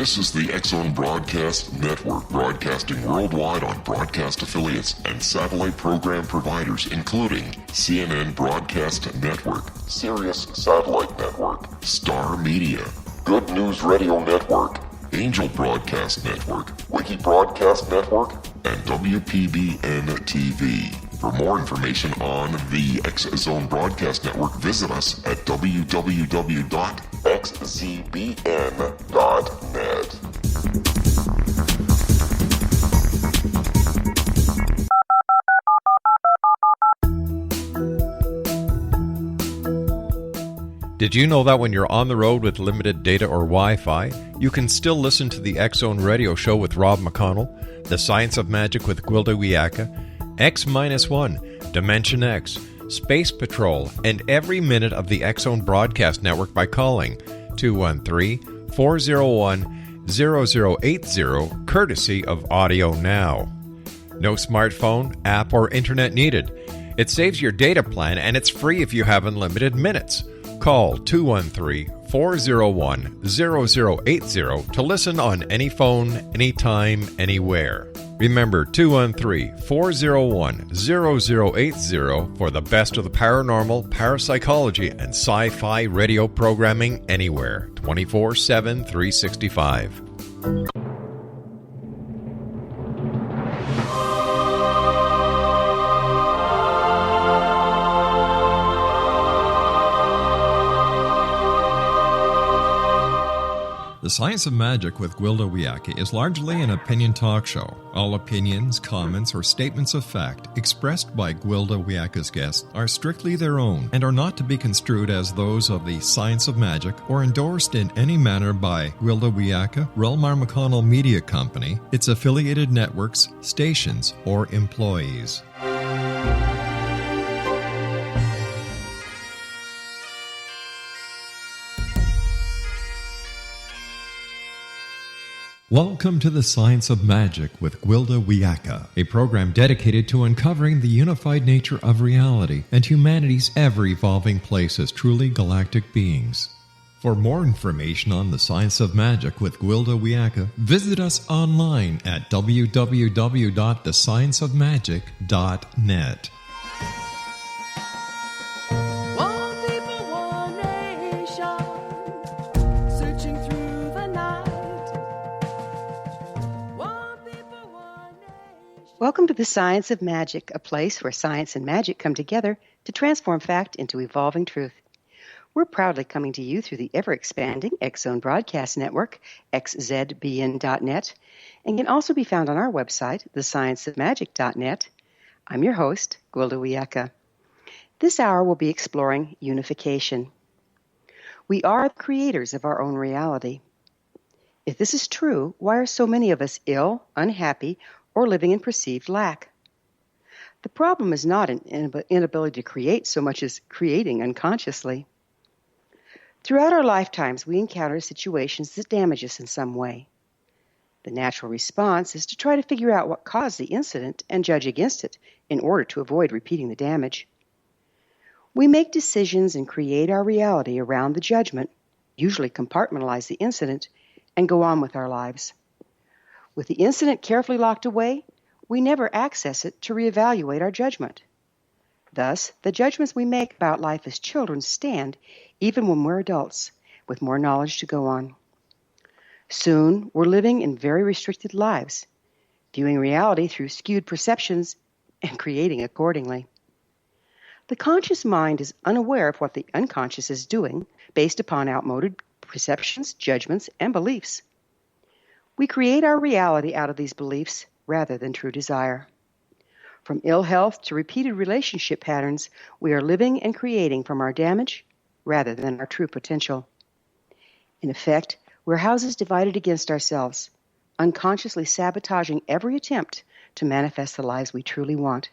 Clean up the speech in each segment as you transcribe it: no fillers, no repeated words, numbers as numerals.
This is the X-Zone Broadcast Network, broadcasting worldwide on broadcast affiliates and satellite program providers, including CNN Broadcast Network, Sirius Satellite Network, Star Media, Good News Radio Network, Angel Broadcast Network, Wiki Broadcast Network, and WPBN TV. For more information on the X-Zone Broadcast Network, visit us at www.xzbn.net. Did you know that when you're on the road with limited data or Wi-Fi, you can still listen to the X-Zone Radio Show with Rob McConnell, The Science of Magic with Gwilda Wiyaka, X-1, Dimension X, Space Patrol, and every minute of the X-Zone Broadcast Network by calling 213-401-0080, courtesy of Audio Now. No smartphone, app, or internet needed. It saves your data plan, and it's free if you have unlimited minutes. Call 213-401-0080 to listen on any phone, anytime, anywhere. Remember, 213-401-0080 for the best of the paranormal, parapsychology, and sci-fi radio programming anywhere, 24/7, 365. The Science of Magic with Gwilda Wiyaka is largely an opinion talk show. All opinions, comments, or statements of fact expressed by Gwilda Wiyaka's guests are strictly their own and are not to be construed as those of the Science of Magic or endorsed in any manner by Gwilda Wiyaka, Relmar McConnell Media Company, its affiliated networks, stations, or employees. Welcome to the Science of Magic with Gwilda Wiyaka, a program dedicated to uncovering the unified nature of reality and humanity's ever-evolving place as truly galactic beings. For more information on the Science of Magic with Gwilda Wiyaka, visit us online at www.thescienceofmagic.net. Welcome to the Science of Magic, a place where science and magic come together to transform fact into evolving truth. We're proudly coming to you through the ever-expanding X-Zone Broadcast Network, xzbn.net, and can also be found on our website, thescienceofmagic.net. I'm your host, Gwilda Wiyaka. This hour we'll be exploring unification. We are the creators of our own reality. If this is true, why are so many of us ill, unhappy, or living in perceived lack? The problem is not an inability to create so much as creating unconsciously. Throughout our lifetimes, we encounter situations that damage us in some way. The natural response is to try to figure out what caused the incident and judge against it in order to avoid repeating the damage. We make decisions and create our reality around the judgment, usually compartmentalize the incident, and go on with our lives. With the incident carefully locked away, we never access it to reevaluate our judgment. Thus, the judgments we make about life as children stand even when we're adults, with more knowledge to go on. Soon, we're living in very restricted lives, viewing reality through skewed perceptions and creating accordingly. The conscious mind is unaware of what the unconscious is doing based upon outmoded perceptions, judgments, and beliefs. We create our reality out of these beliefs rather than true desire. From ill health to repeated relationship patterns, we are living and creating from our damage rather than our true potential. In effect, we're houses divided against ourselves, unconsciously sabotaging every attempt to manifest the lives we truly want.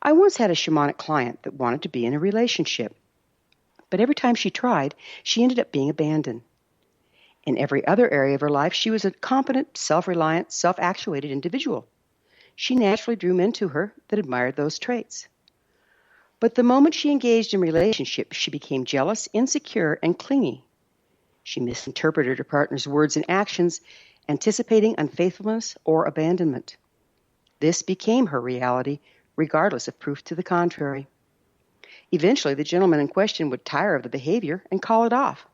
I once had a shamanic client that wanted to be in a relationship, but every time she tried, she ended up being abandoned. In every other area of her life, she was a competent, self-reliant, self-actuated individual. She naturally drew men to her that admired those traits. But the moment she engaged in relationship, she became jealous, insecure, and clingy. She misinterpreted her partner's words and actions, anticipating unfaithfulness or abandonment. This became her reality, regardless of proof to the contrary. Eventually, the gentleman in question would tire of the behavior and call it off.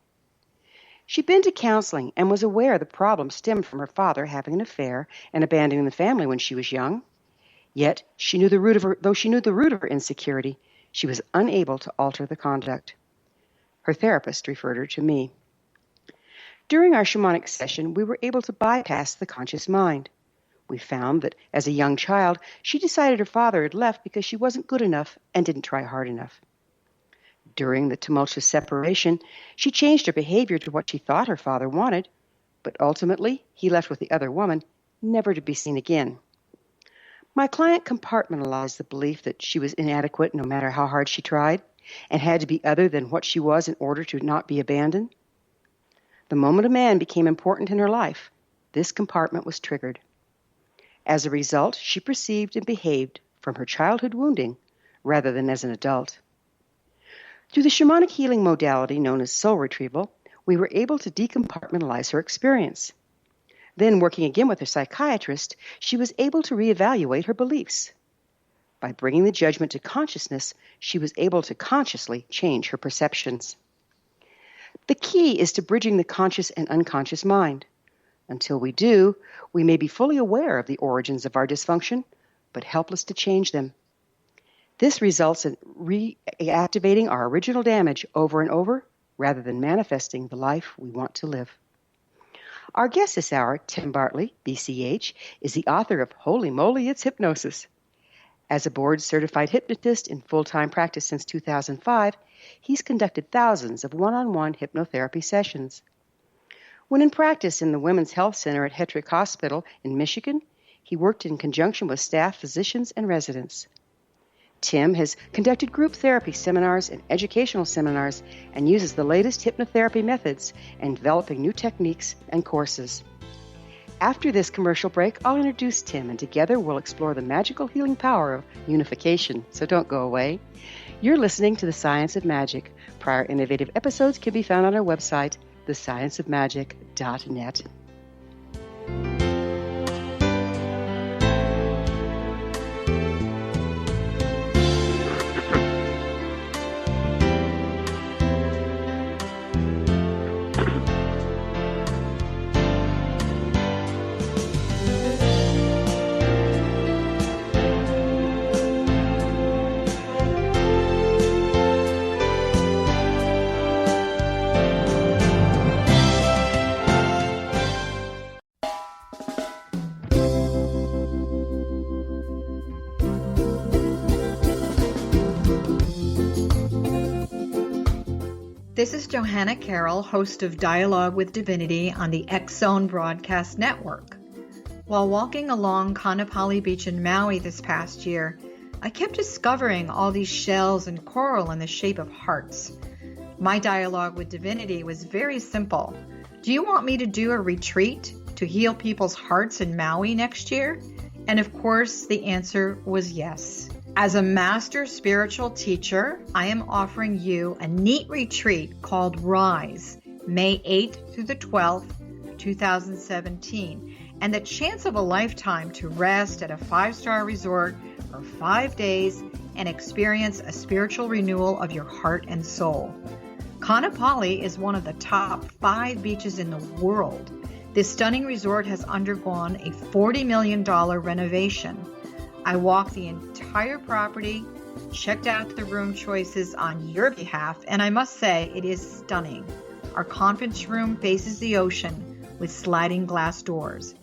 She'd been to counseling and was aware the problem stemmed from her father having an affair and abandoning the family when she was young. Yet, though she knew the root of her insecurity, she was unable to alter the conduct. Her therapist referred her to me. During our shamanic session, we were able to bypass the conscious mind. We found that as a young child, she decided her father had left because she wasn't good enough and didn't try hard enough. During the tumultuous separation, she changed her behavior to what she thought her father wanted, but ultimately he left with the other woman, never to be seen again. My client compartmentalized the belief that she was inadequate no matter how hard she tried, and had to be other than what she was in order to not be abandoned. The moment a man became important in her life, this compartment was triggered. As a result, she perceived and behaved from her childhood wounding rather than as an adult. Through the shamanic healing modality known as soul retrieval, we were able to decompartmentalize her experience. Then, working again with her psychiatrist, she was able to reevaluate her beliefs. By bringing the judgment to consciousness, she was able to consciously change her perceptions. The key is to bridging the conscious and unconscious mind. Until we do, we may be fully aware of the origins of our dysfunction, but helpless to change them. This results in reactivating our original damage over and over, rather than manifesting the life we want to live. Our guest this hour, Tim Bartley, BCH, is the author of Holy Moly, It's Hypnosis. As a board-certified hypnotist in full-time practice since 2005, he's conducted thousands of one-on-one hypnotherapy sessions. When in practice in the Women's Health Center at Hetrick Hospital in Michigan, he worked in conjunction with staff, physicians, and residents. Tim has conducted group therapy seminars and educational seminars and uses the latest hypnotherapy methods in developing new techniques and courses. After this commercial break, I'll introduce Tim, and together we'll explore the magical healing power of unification, so don't go away. You're listening to The Science of Magic. Prior innovative episodes can be found on our website, thescienceofmagic.net. This is Johanna Carroll, host of Dialogue with Divinity on the X-Zone Broadcast Network. While walking along Kaanapali Beach in Maui this past year, I kept discovering all these shells and coral in the shape of hearts. My dialogue with Divinity was very simple. Do you want me to do a retreat to heal people's hearts in Maui next year? And of course, the answer was yes. As a master spiritual teacher, I am offering you a neat retreat called Rise, May 8th through the 12th, 2017, and the chance of a lifetime to rest at a 5-star resort for 5 days and experience a spiritual renewal of your heart and soul. Kaanapali is one of the top 5 beaches in the world. This stunning resort has undergone a $40 million renovation. I walked the entire property, checked out the room choices on your behalf, and I must say it is stunning. Our conference room faces the ocean with sliding glass doors.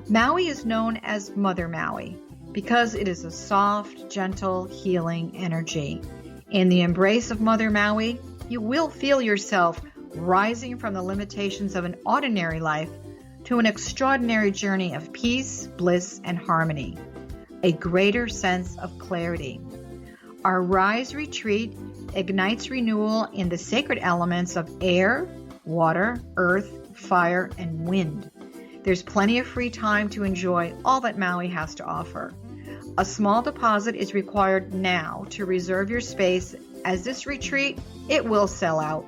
Maui is known as Mother Maui because it is a soft, gentle, healing energy. In the embrace of Mother Maui, you will feel yourself rising from the limitations of an ordinary life to an extraordinary journey of peace, bliss, and harmony. A greater sense of clarity. Our Rise retreat ignites renewal in the sacred elements of air, water, earth, fire, and wind. There's plenty of free time to enjoy all that Maui has to offer. A small deposit is required now to reserve your space, as this retreat, it will sell out.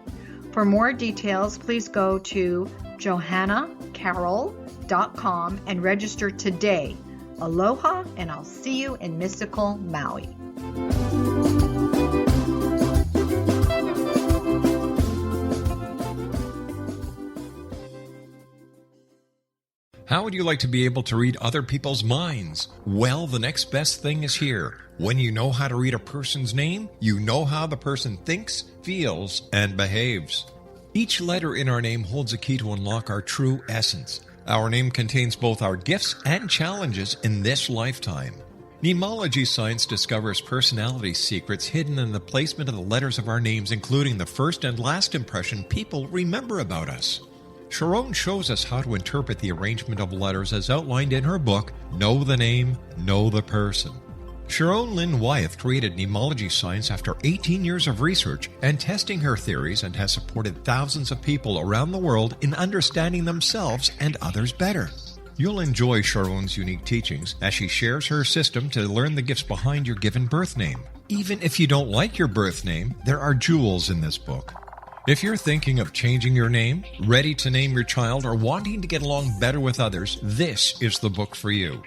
For more details, please go to johannacarroll.com and register today. Aloha, and I'll see you in mystical Maui. How would you like to be able to read other people's minds? Well, the next best thing is here. When you know how to read a person's name, you know how the person thinks, feels, and behaves. Each letter in our name holds a key to unlock our true essence. Our name contains both our gifts and challenges in this lifetime. Mnemology science discovers personality secrets hidden in the placement of the letters of our names, including the first and last impression people remember about us. Sharon shows us how to interpret the arrangement of letters as outlined in her book, Know the Name, Know the Person. Sharon Lynn Wyeth created mnemology science after 18 years of research and testing her theories, and has supported thousands of people around the world in understanding themselves and others better. You'll enjoy Sharon's unique teachings as she shares her system to learn the gifts behind your given birth name. Even if you don't like your birth name, there are jewels in this book. If you're thinking of changing your name, ready to name your child, or wanting to get along better with others, this is the book for you.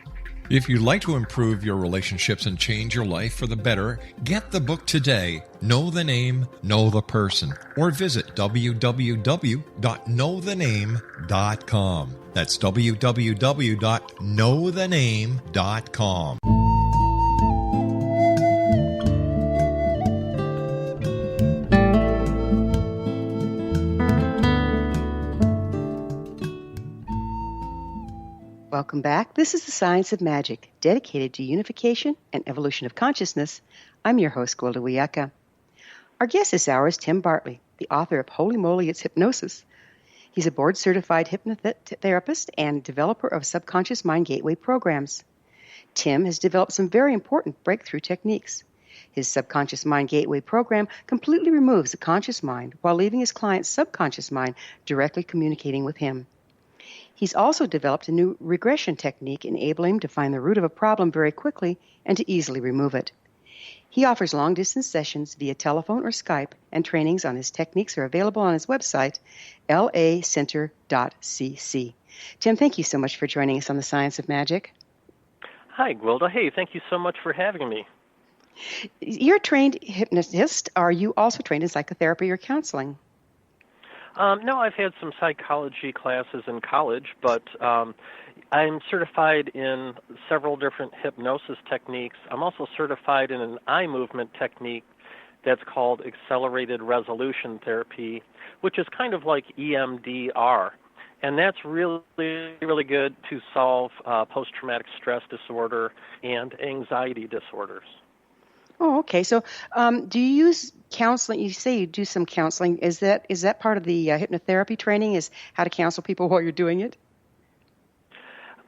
If you'd like to improve your relationships and change your life for the better, get the book today, Know the Name, Know the Person, or visit www.knowthename.com. That's www.knowthename.com. Welcome back. This is The Science of Magic, dedicated to unification and evolution of consciousness. I'm your host, Gwilda Wiyaka. Our guest this hour is Tim Bartley, the author of Holy Moly, It's Hypnosis. He's a board-certified hypnotherapist and developer of subconscious mind gateway programs. Tim has developed some very important breakthrough techniques. His subconscious mind gateway program completely removes the conscious mind while leaving his client's subconscious mind directly communicating with him. He's also developed a new regression technique enabling him to find the root of a problem very quickly and to easily remove it. He offers long-distance sessions via telephone or Skype, and trainings on his techniques are available on his website, lacenter.cc. Tim, thank you so much for joining us on The Science of Magic. Hi, Gwilda. Hey, thank you so much for having me. You're a trained hypnotist. Are you also trained in psychotherapy or counseling? No, I've had some psychology classes in college, but I'm certified in several different hypnosis techniques. I'm also certified in an eye movement technique that's called accelerated resolution therapy, which is kind of like EMDR. And that's really, really good to solve post-traumatic stress disorder and anxiety disorders. Oh, okay. So do you use counseling? You say you do some counseling. Is that part of the hypnotherapy training, is how to counsel people while you're doing it?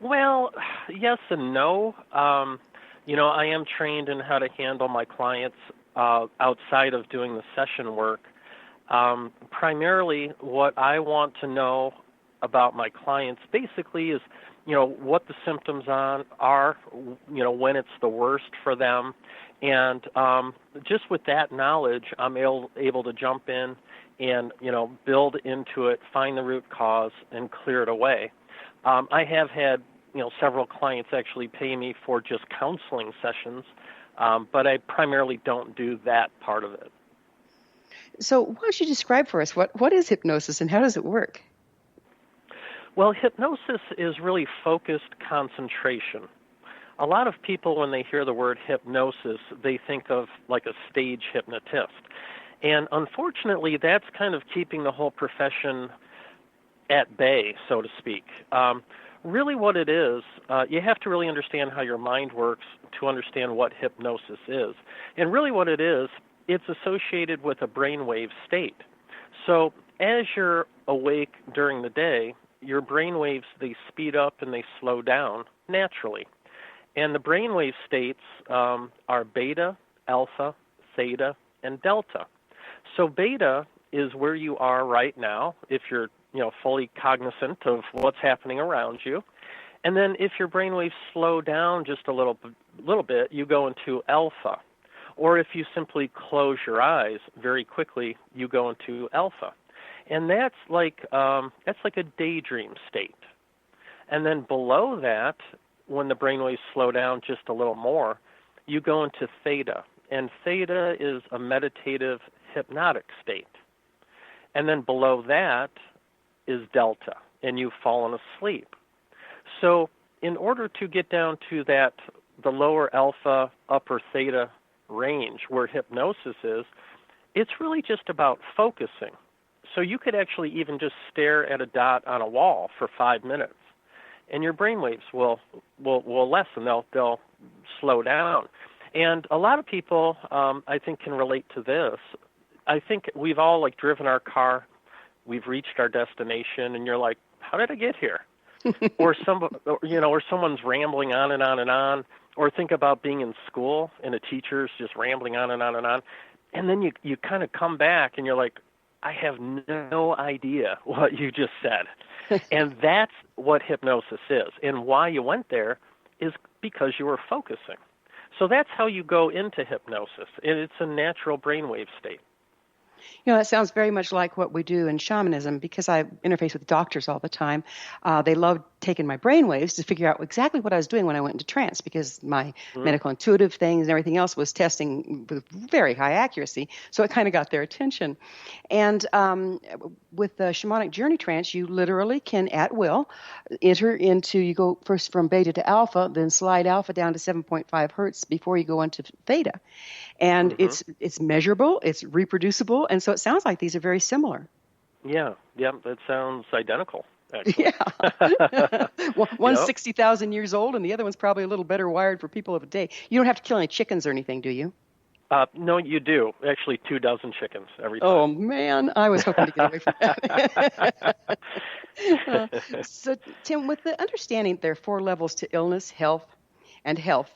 Well, yes and no. I am trained in how to handle my clients outside of doing the session work. Primarily, what I want to know about my clients basically is, what the symptoms are, when it's the worst for them. And just with that knowledge, I'm able to jump in and, build into it, find the root cause, and clear it away. I have had, several clients actually pay me for just counseling sessions, but I primarily don't do that part of it. So why don't you describe for us what is hypnosis and how does it work? Well, hypnosis is really focused concentration. A lot of people, when they hear the word hypnosis, they think of like a stage hypnotist. And unfortunately, that's kind of keeping the whole profession at bay, so to speak. Really what it is, you have to really understand how your mind works to understand what hypnosis is. And really what it is, it's associated with a brainwave state. So as you're awake during the day, your brainwaves, they speed up and they slow down naturally. And the brainwave states are beta, alpha, theta, and delta. So beta is where you are right now if you're fully cognizant of what's happening around you. And then if your brainwaves slow down just a little bit, you go into alpha. Or if you simply close your eyes very quickly, you go into alpha. And that's like a daydream state. And then below that, when the brainwaves slow down just a little more, you go into theta. And theta is a meditative hypnotic state. And then below that is delta, and you've fallen asleep. So in order to get down to the lower alpha, upper theta range where hypnosis is, it's really just about focusing. So you could actually even just stare at a dot on a wall for 5 minutes, and your brainwaves will lessen. They'll slow down. And a lot of people, I think, can relate to this. I think we've all driven our car, we've reached our destination, and you're like, how did I get here? or someone's rambling on and on and on. Or think about being in school and a teacher's just rambling on and on and on. And then you kind of come back and you're like, I have no idea what you just said. And that's what hypnosis is. And why you went there is because you were focusing. So that's how you go into hypnosis. And it's a natural brainwave state. That sounds very much like what we do in shamanism, because I interface with doctors all the time. They love taking my brainwaves to figure out exactly what I was doing when I went into trance, because my medical intuitive things and everything else was testing with very high accuracy. So it kind of got their attention. And with the shamanic journey trance, you literally can, at will, enter into, you go first from beta to alpha, then slide alpha down to 7.5 hertz before you go into theta. And it's measurable, it's reproducible, and so it sounds like these are very similar. Yeah, that sounds identical, actually. Yeah. One's 60,000 years old, and the other one's probably a little better wired for people of a day. You don't have to kill any chickens or anything, do you? No, you do. Actually, 24 chickens every time. Oh, man. I was hoping to get away from that. So, Tim, with the understanding there are 4 levels to illness, health,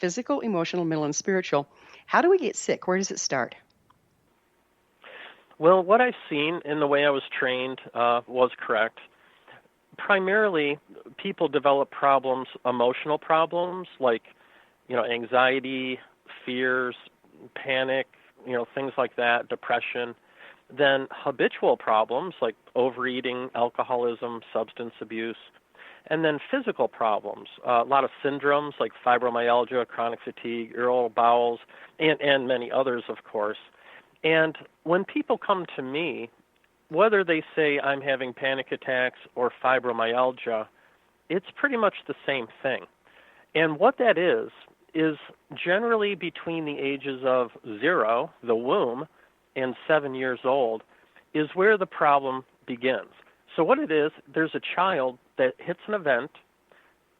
physical, emotional, mental, and spiritual, how do we get sick? Where does it start? Well, what I've seen in the way I was trained was correct. Primarily, people develop problems, emotional problems, like, anxiety, fears, panic, things like that, depression. Then habitual problems like overeating, alcoholism, substance abuse. And then physical problems, a lot of syndromes like fibromyalgia, chronic fatigue, irritable bowels, and many others, of course. And when people come to me, whether they say I'm having panic attacks or fibromyalgia, it's pretty much the same thing. And what that is generally between the ages of 0, the womb, and 7 years old, is where the problem begins. So what it is, there's a child that hits an event.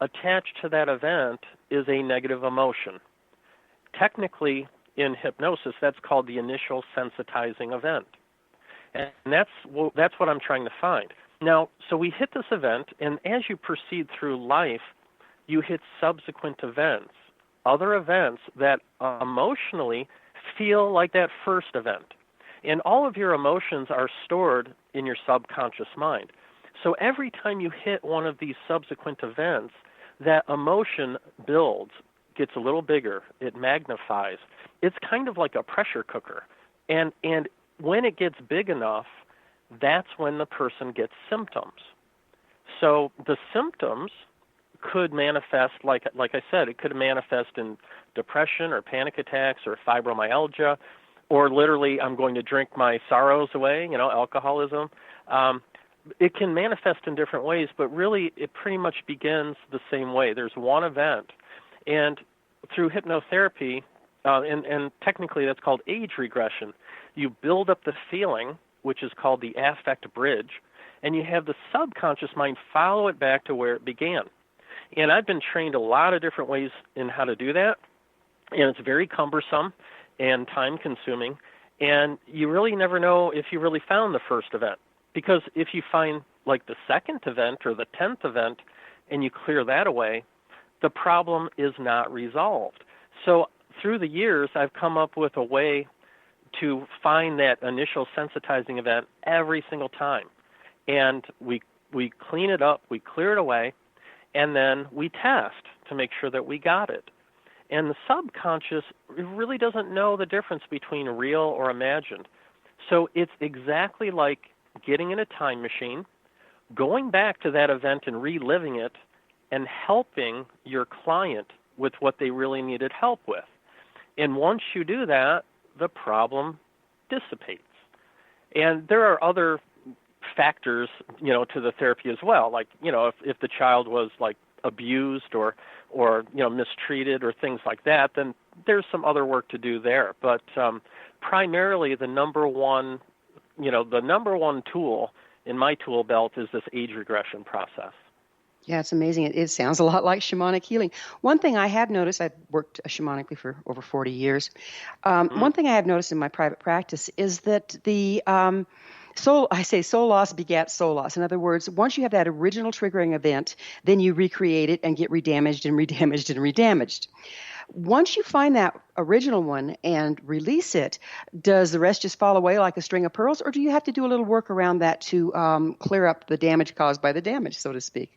Attached to that event is a negative emotion. Technically, in hypnosis, that's called the initial sensitizing event. And that's what I'm trying to find. Now, so we hit this event, and as you proceed through life, you hit subsequent events, other events that emotionally feel like that first event. And all of your emotions are stored in your subconscious mind. So every time you hit one of these subsequent events, that emotion builds, gets a little bigger, it magnifies. It's kind of like a pressure cooker. And when it gets big enough, that's when the person gets symptoms. So the symptoms could manifest, like I said, it could manifest in depression or panic attacks or fibromyalgia, or literally I'm going to drink my sorrows away, alcoholism. It can manifest in different ways, but really it pretty much begins the same way. There's one event. And through hypnotherapy, and technically that's called age regression, you build up the feeling, which is called the affect bridge, and you have the subconscious mind follow it back to where it began. And I've been trained a lot of different ways in how to do that, and it's very cumbersome and time-consuming, and you really never know if you really found the first event. Because if you find like the second event or the 10th event and you clear that away, the problem is not resolved. So through the years, I've come up with a way to find that initial sensitizing event every single time. And we clean it up, we clear it away, and then we test to make sure that we got it. And the subconscious really doesn't know the difference between real or imagined. So it's exactly like getting in a time machine, going back to that event and reliving it, and helping your client with what they really needed help with. And once you do that, the problem dissipates. And there are other factors, to the therapy as well. Like, if the child was like abused or mistreated or things like that, then there's some other work to do there. But primarily the number one tool in my tool belt is this age regression process. Yeah, it's amazing. It sounds a lot like shamanic healing. One thing I have noticed, I've worked shamanically for over 40 years. One thing I have noticed in my private practice is that the soul loss begats soul loss. In other words, once you have that original triggering event, then you recreate it and get redamaged and redamaged and redamaged. Once you find that original one and release it, does the rest just fall away like a string of pearls, or do you have to do a little work around that to clear up the damage caused by the damage, so to speak?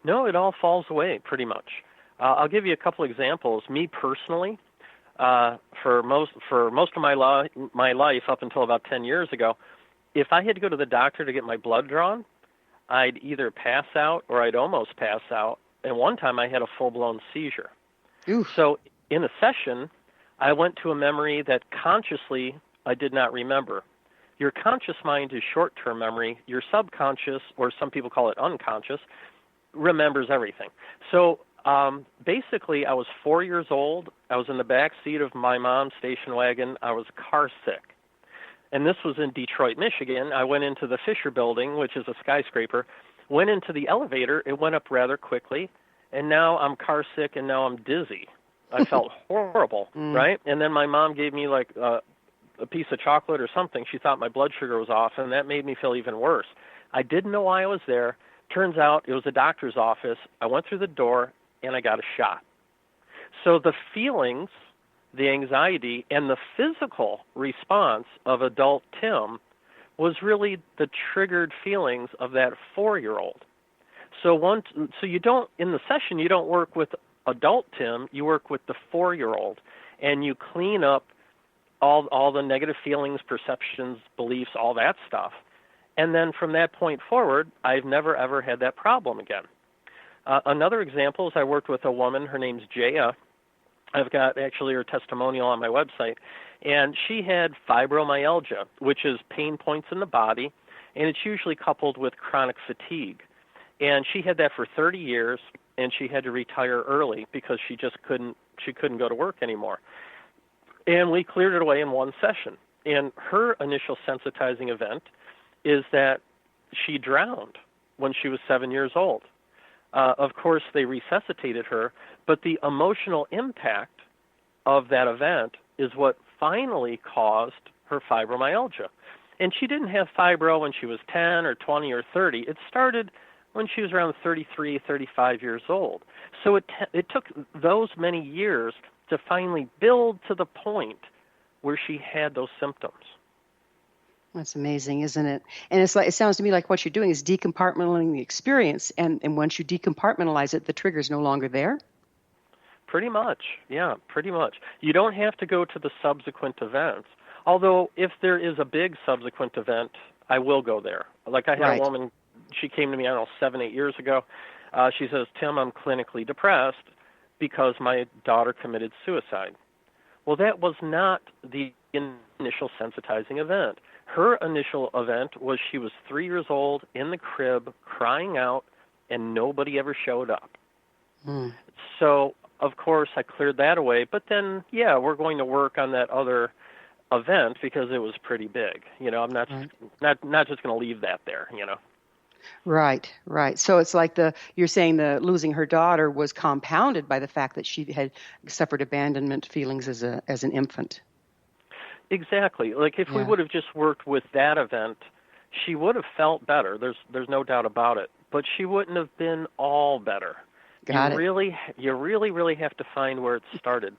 No, it all falls away pretty much. I'll give you a couple examples. Me personally, for most of my life up until about 10 years ago, if I had to go to the doctor to get my blood drawn, I'd either pass out or I'd almost pass out. And one time I had a full-blown seizure. Oof. So in a session, I went to a memory that consciously I did not remember. Your conscious mind is short-term memory. Your subconscious, or some people call it unconscious, remembers everything. So basically, I was 4 years old. I was in the back seat of my mom's station wagon. I was car sick. And this was in Detroit, Michigan. I went into the Fisher Building, which is a skyscraper, went into the elevator. It went up rather quickly. And now I'm car sick, and now I'm dizzy. I felt horrible, right? And then my mom gave me like a piece of chocolate or something. She thought my blood sugar was off, and that made me feel even worse. I didn't know why I was there. Turns out it was a doctor's office. I went through the door, and I got a shot. So the feelings, the anxiety, and the physical response of adult Tim was really the triggered feelings of that 4-year-old. So you don't, in the session, you don't work with adult Tim, you work with the 4-year-old, and you clean up all the negative feelings, perceptions, beliefs, all that stuff. And then from that point forward, I've never, ever had that problem again. Another example is I worked with a woman, her name's Jaya. I've got actually her testimonial on my website. And she had fibromyalgia, which is pain points in the body, and it's usually coupled with chronic fatigue. And she had that for 30 years, and she had to retire early because she couldn't go to work anymore. And we cleared it away in one session. And her initial sensitizing event is that she drowned when she was 7 years old. Of course, they resuscitated her, but the emotional impact of that event is what finally caused her fibromyalgia. And she didn't have fibro when she was 10 or 20 or 30. It started when she was around 33, 35 years old. So it took those many years to finally build to the point where she had those symptoms. That's amazing, isn't it? And it sounds to me like what you're doing is decompartmentalizing the experience, and once you decompartmentalize it, the trigger's no longer there? Pretty much, yeah, pretty much. You don't have to go to the subsequent events. Although, if there is a big subsequent event, I will go there. Like I had a woman, she came to me, 7-8 years ago. She says, Tim, I'm clinically depressed because my daughter committed suicide. Well, that was not the initial sensitizing event. Her initial event was she was 3 years old in the crib crying out, and nobody ever showed up. So, of course, I cleared that away. But then, yeah, we're going to work on that other event because it was pretty big. I'm not just going to leave that there. Right. So it's like you're saying the losing her daughter was compounded by the fact that she had suffered abandonment feelings as an infant. Exactly. Like if we would have just worked with that event, she would have felt better. There's no doubt about it. But she wouldn't have been all better. Got it. You really have to find where it started.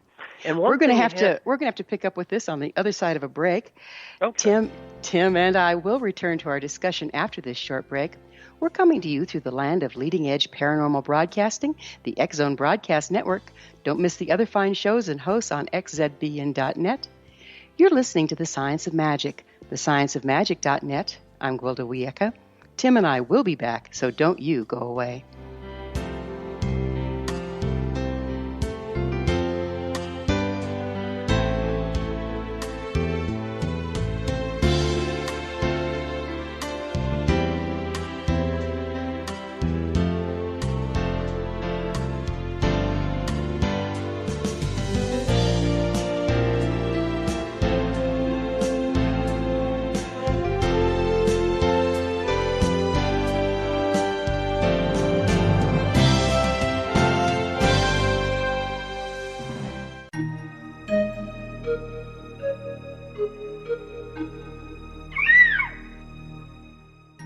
And we're going to have to pick up with this on the other side of a break. Okay. Tim and I will return to our discussion after this short break. We're coming to you through the land of leading-edge paranormal broadcasting, the X-Zone Broadcast Network. Don't miss the other fine shows and hosts on xzbn.net. You're listening to The Science of Magic, thescienceofmagic.net, I'm Gwilda Wiyaka. Tim and I will be back, so don't you go away.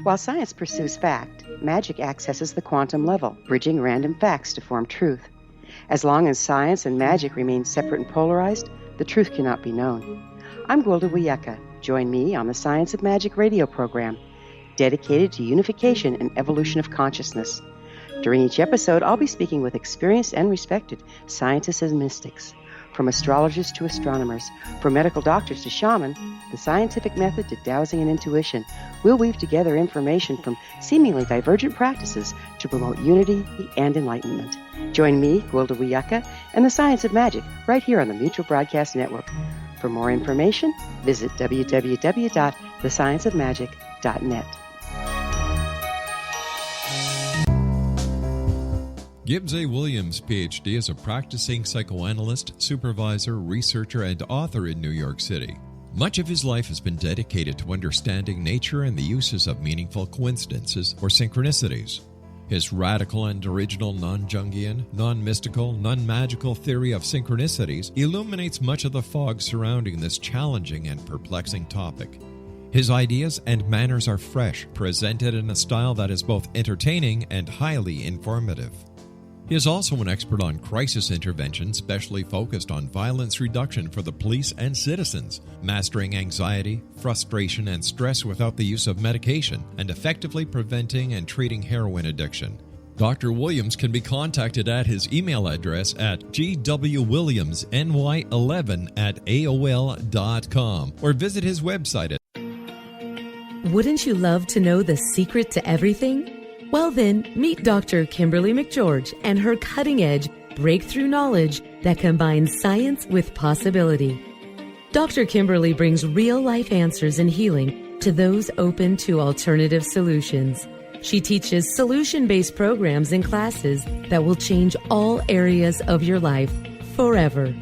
While science pursues fact, magic accesses the quantum level, bridging random facts to form truth. As long as science and magic remain separate and polarized, the truth cannot be known. I'm Gwilda Wiyaka. Join me on the Science of Magic radio program, dedicated to unification and evolution of consciousness. During each episode, I'll be speaking with experienced and respected scientists and mystics. From astrologers to astronomers, from medical doctors to shaman, the scientific method to dowsing and intuition, we'll weave together information from seemingly divergent practices to promote unity and enlightenment. Join me, Gwilda Wiyaka, and the Science of Magic right here on the Mutual Broadcast Network. For more information, visit www.thescienceofmagic.net. Gibbs A. Williams, Ph.D., is a practicing psychoanalyst, supervisor, researcher, and author in New York City. Much of his life has been dedicated to understanding nature and the uses of meaningful coincidences or synchronicities. His radical and original non-Jungian, non-mystical, non-magical theory of synchronicities illuminates much of the fog surrounding this challenging and perplexing topic. His ideas and manners are fresh, presented in a style that is both entertaining and highly informative. He is also an expert on crisis intervention, specially focused on violence reduction for the police and citizens, mastering anxiety, frustration, and stress without the use of medication, and effectively preventing and treating heroin addiction. Dr. Williams can be contacted at his email address at gwwilliamsny11@aol.com or visit his website at... Wouldn't you love to know the secret to everything? Well then, meet Dr. Kimberly McGeorge and her cutting-edge breakthrough knowledge that combines science with possibility. Dr. Kimberly brings real-life answers and healing to those open to alternative solutions. She teaches solution-based programs and classes that will change all areas of your life forever.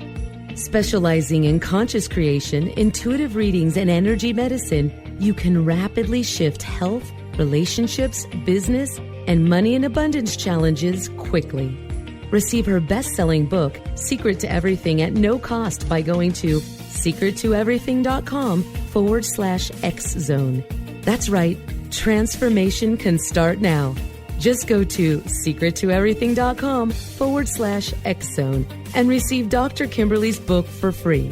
Specializing in conscious creation, intuitive readings, and energy medicine, you can rapidly shift health, relationships, business, and money and abundance challenges quickly. Receive her best-selling book, Secret to Everything, at no cost by going to secrettoeverything.com/X-Zone. That's right, transformation can start now. Just go to secrettoeverything.com/X-Zone and receive Dr. Kimberly's book for free.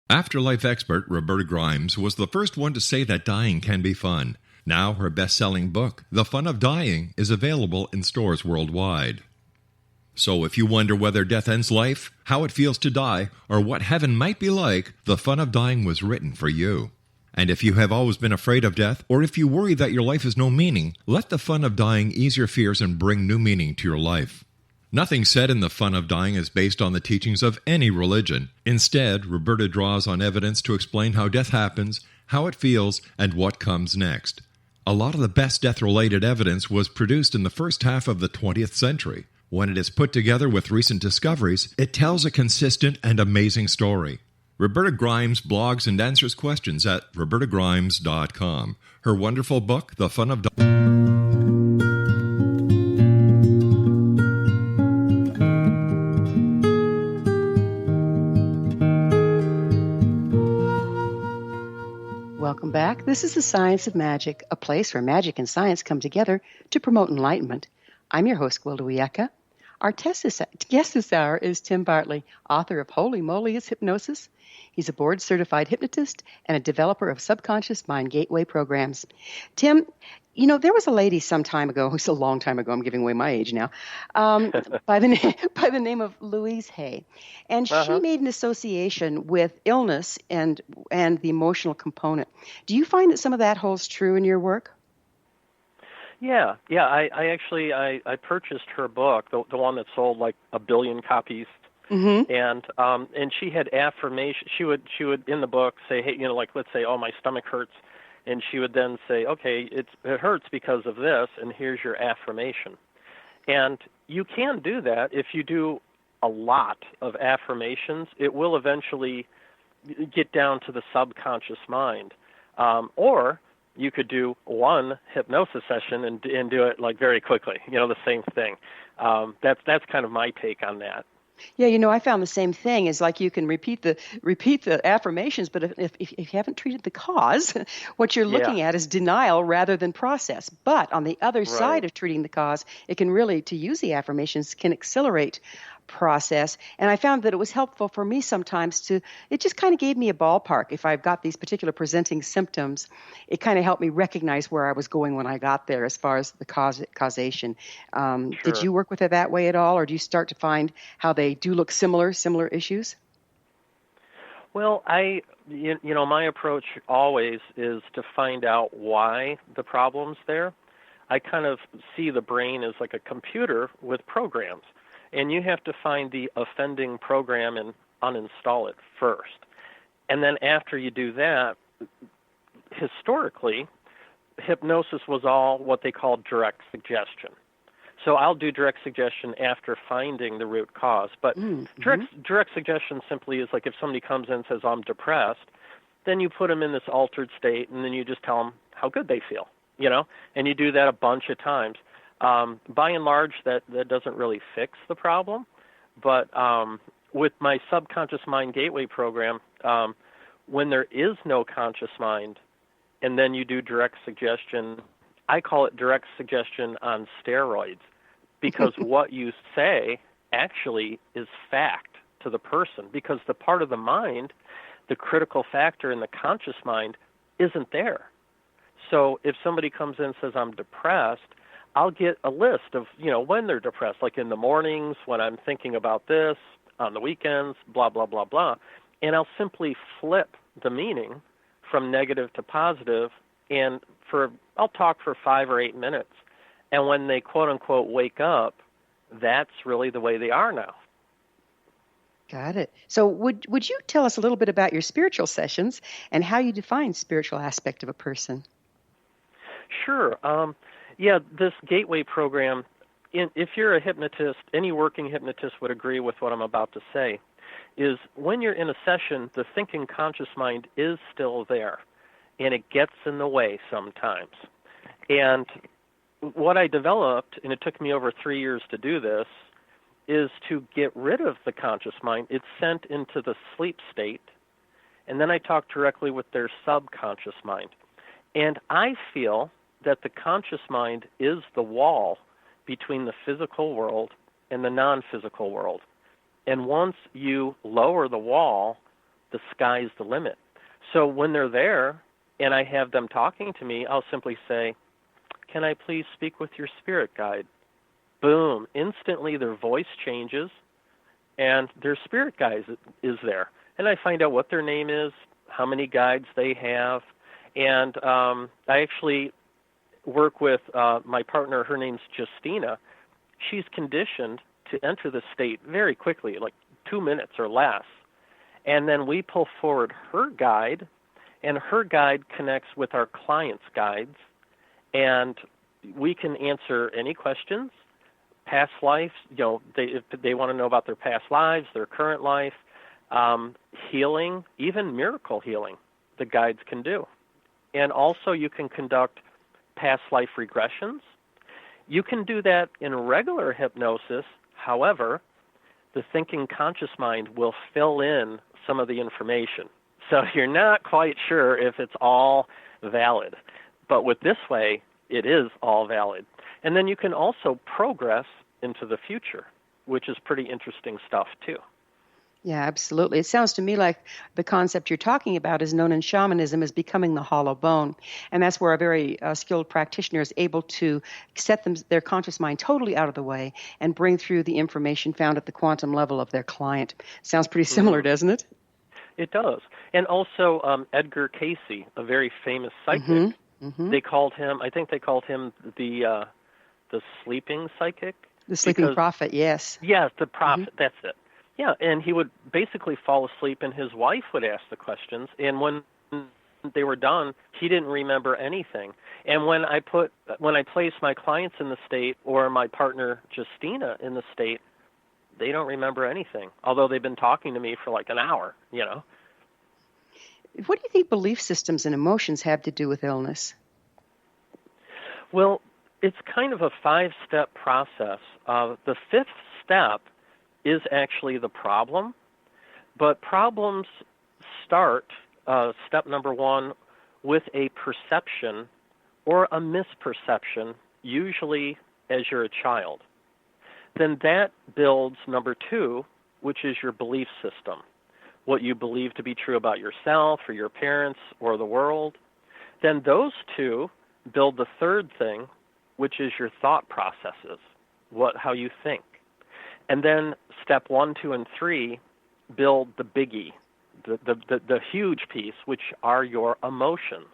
Afterlife expert Roberta Grimes was the first one to say that dying can be fun. Now her best-selling book, The Fun of Dying, is available in stores worldwide. So if you wonder whether death ends life, how it feels to die, or what heaven might be like, The Fun of Dying was written for you. And if you have always been afraid of death, or if you worry that your life has no meaning, let The Fun of Dying ease your fears and bring new meaning to your life. Nothing said in The Fun of Dying is based on the teachings of any religion. Instead, Roberta draws on evidence to explain how death happens, how it feels, and what comes next. A lot of the best death-related evidence was produced in the first half of the 20th century. When it is put together with recent discoveries, it tells a consistent and amazing story. Roberta Grimes blogs and answers questions at robertagrimes.com. Her wonderful book, The Fun of Dying. Welcome back. This is the Science of Magic, a place where magic and science come together to promote enlightenment. I'm your host, Gwilda Wiyaka. Our guest this hour is Tim Bartley, author of Holy Moly, It's Hypnosis. He's a board-certified hypnotist and a developer of subconscious mind gateway programs. Tim, There was a lady some time ago, it's a long time ago, I'm giving away my age now, by the name of Louise Hay. And she made an association with illness and the emotional component. Do you find that some of that holds true in your work? Yeah. I actually purchased her book, the one that sold like 1 billion copies. Mm-hmm. And she had affirmation. She would in the book say, hey, like let's say, oh, my stomach hurts, and she would then say, okay, it hurts because of this, and here's your affirmation. And you can do that if you do a lot of affirmations. It will eventually get down to the subconscious mind, or you could do one hypnosis session and do it like very quickly. The same thing. That's kind of my take on that. Yeah, I found the same thing. Is like you can repeat the affirmations, but if you haven't treated the cause, what you're looking at is denial rather than process. But on the other side of treating the cause, it can really, to use the affirmations, can accelerate process. And I found that it was helpful for me sometimes it just kind of gave me a ballpark. If I've got these particular presenting symptoms, it kind of helped me recognize where I was going when I got there as far as the causation. Sure. Did you work with it that way at all, or do you start to find how they do look similar issues? Well, my approach always is to find out why the problem's there. I kind of see the brain as like a computer with programs. And you have to find the offending program and uninstall it first. And then after you do that, historically, hypnosis was all what they called direct suggestion. So I'll do direct suggestion after finding the root cause. But direct suggestion simply is like if somebody comes in and says, I'm depressed, then you put them in this altered state, and then you just tell them how good they feel, and you do that a bunch of times. By and large, that doesn't really fix the problem, but with my subconscious mind gateway program, when there is no conscious mind, and then you do direct suggestion, I call it direct suggestion on steroids, because what you say actually is fact to the person, because the part of the mind, the critical factor in the conscious mind, isn't there. So if somebody comes in and says, I'm depressed, I'll get a list of, when they're depressed, like in the mornings, when I'm thinking about this, on the weekends, blah, blah, blah, blah. And I'll simply flip the meaning from negative to positive, and I'll talk for 5 or 8 minutes. And when they, quote, unquote, wake up, that's really the way they are now. Got it. So would you tell us a little bit about your spiritual sessions and how you define spiritual aspect of a person? Sure. This gateway program, if you're a hypnotist, any working hypnotist would agree with what I'm about to say, is when you're in a session, the thinking conscious mind is still there, and it gets in the way sometimes. And what I developed, and it took me over 3 years to do this, is to get rid of the conscious mind. It's sent into the sleep state, and then I talk directly with their subconscious mind. And I feel that the conscious mind is the wall between the physical world and the non-physical world. And once you lower the wall, the sky's the limit. So when they're there and I have them talking to me, I'll simply say, can I please speak with your spirit guide? Boom. Instantly their voice changes and their spirit guide is there. And I find out what their name is, how many guides they have. And I actually work with my partner. Her name's Justina. She's conditioned to enter the state very quickly, like 2 minutes or less. And then we pull forward her guide, and her guide connects with our client's guides. And we can answer any questions, past lives, if they want to know about their past lives, their current life, healing, even miracle healing, the guides can do. And also you can conduct past life regressions. You can do that in regular hypnosis. However, the thinking conscious mind will fill in some of the information. So you're not quite sure if it's all valid. But with this way, it is all valid. And then you can also progress into the future, which is pretty interesting stuff too. Yeah, absolutely. It sounds to me like the concept you're talking about is known in shamanism as becoming the hollow bone. And that's where a very skilled practitioner is able to set their conscious mind totally out of the way and bring through the information found at the quantum level of their client. Sounds pretty similar, Hmm. doesn't it? It does. And also Edgar Cayce, a very famous psychic, Mm-hmm. Mm-hmm. I think they called him the sleeping psychic. The sleeping Because, prophet, yes. yes, the Mm-hmm. prophet, that's it. Yeah, and he would basically fall asleep and his wife would ask the questions. And when they were done, he didn't remember anything. And when I place my clients in the state or my partner Justina in the state, they don't remember anything, although they've been talking to me for like an hour, What do you think belief systems and emotions have to do with illness? Well, it's kind of a 5-step process. The 5th step is actually the problem, but problems start, step number 1, with a perception or a misperception, usually as you're a child. Then that builds number 2, which is your belief system, what you believe to be true about yourself or your parents or the world. Then those 2 build the 3rd thing, which is your thought processes, how you think. And then step 1, 2, and 3 build the biggie, the huge piece, which are your emotions.